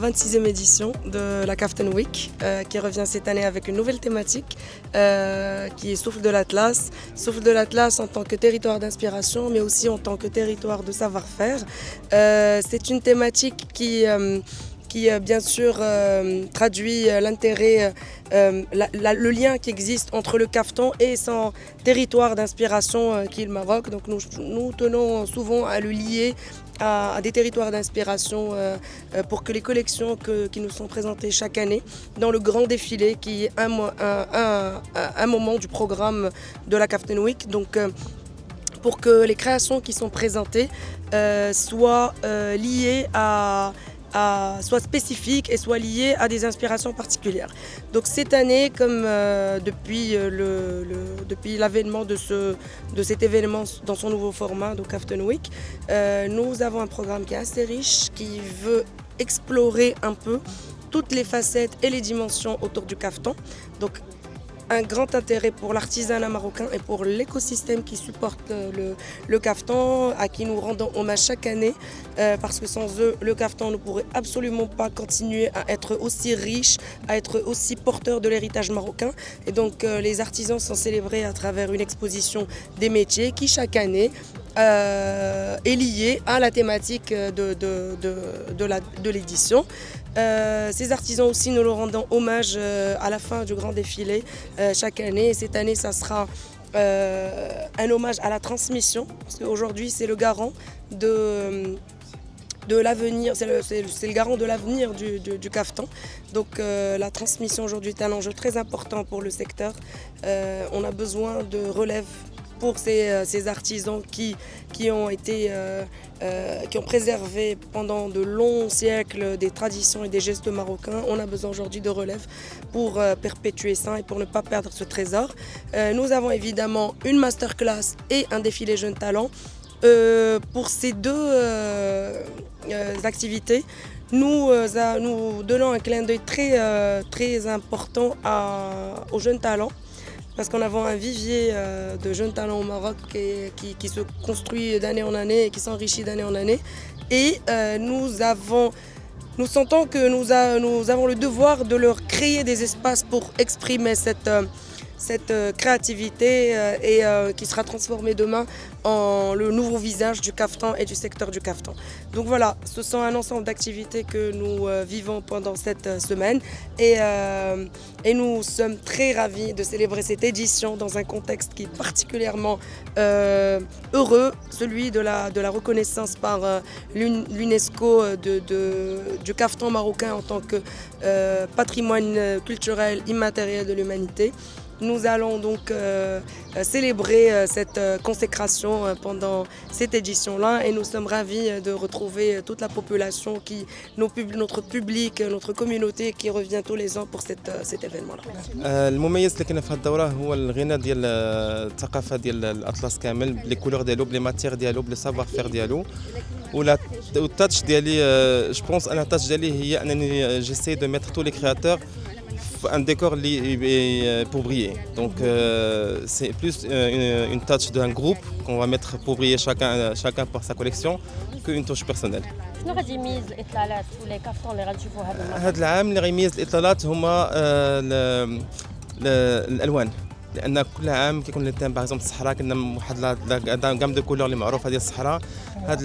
26e édition de la Kaftan Week qui revient cette année avec une nouvelle thématique qui est Souffle de l'Atlas. Souffle de l'Atlas en tant que territoire d'inspiration mais aussi en tant que territoire de savoir-faire. C'est une thématique qui bien sûr traduit l'intérêt, le lien qui existe entre le Kaftan et son territoire d'inspiration qui est le Maroc. Donc nous tenons souvent à le lier à des territoires d'inspiration pour que les collections qui nous sont présentées chaque année dans le grand défilé qui est un moment du programme de la Kaftan Week. Donc, pour que les créations qui sont présentées soient liées soient spécifiques et soient liées à des inspirations particulières. Donc cette année, comme depuis l'avènement de cet événement dans son nouveau format, donc Kaftan Week, nous avons un programme qui est assez riche, qui veut explorer un peu toutes les facettes et les dimensions autour du kaftan. Donc un grand intérêt pour l'artisanat marocain et pour l'écosystème qui supporte le kaftan, à qui nous rendons hommage chaque année, parce que sans eux, le kaftan ne pourrait absolument pas continuer à être aussi riche, à être aussi porteur de l'héritage marocain. Et donc les artisans sont célébrés à travers une exposition des métiers qui chaque année est liée à la thématique de l'édition. Ces artisans aussi, nous leur rendons hommage à la fin du grand défilé chaque année. Et cette année, ça sera un hommage à la transmission, parce qu'aujourd'hui, c'est le garant de l'avenir, c'est le garant de l'avenir du kaftan. Donc la transmission aujourd'hui est un enjeu très important pour le secteur. On a besoin de relève pour ces artisans qui ont préservé pendant de longs siècles des traditions et des gestes marocains. On a besoin aujourd'hui de relève pour perpétuer ça et pour ne pas perdre ce trésor. Nous avons évidemment une masterclass et un défilé jeunes talents. Pour ces deux activités, nous donnons un clin d'œil très important aux jeunes talents, parce qu'en avons un vivier de jeunes talents au Maroc qui se construit d'année en année et qui s'enrichit d'année en année. Et nous sentons que nous avons le devoir de leur créer des espaces pour exprimer cette créativité et qui sera transformée demain en le nouveau visage du kaftan et du secteur du kaftan. Donc voilà, ce sont un ensemble d'activités que nous vivons pendant cette semaine et nous sommes très ravis de célébrer cette édition dans un contexte qui est particulièrement heureux, celui de la reconnaissance par l'UNESCO du kaftan marocain en tant que patrimoine culturel immatériel de l'humanité. Nous allons donc célébrer cette consécration pendant cette édition-là et nous sommes ravis de retrouver toute la population, notre public, notre communauté qui revient tous les ans pour cet événement-là. المميز اللي كاين في هذه الدورة هو الغناء ديال الثقافة ديال الأطلس كامل بلي كولور ديالو بلي ماتيغ ديالو بلي سافوار فير ديالو ولا التاتش ديالي جو بونس انا التاتش ديالي هي انني جيساي دو ميتر تو لي كرياتور un décor pour briller. Donc c'est plus une touche d'un groupe qu'on va mettre pour briller chacun par sa collection qu'une touche personnelle. شنو غادي يميز الاطلالات ولا كافطون اللي غنشوفوا هذا المره؟ هذا العام اللي غيميز الاطلالات هما الالوان، لان كل عام كيكون لي تيم باغ اكزومبل الصحراء كنا واحد لا غام دو كولور اللي معروفه ديال الصحراء. هذا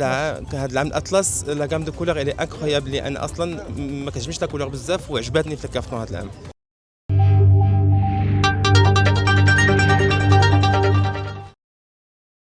العام الاطلس لا غام دو كولور اللي انكرويابل، لان اصلا ما كتعجبنيش لا كولور بزاف وعجبتني في الكافطون هذا العام.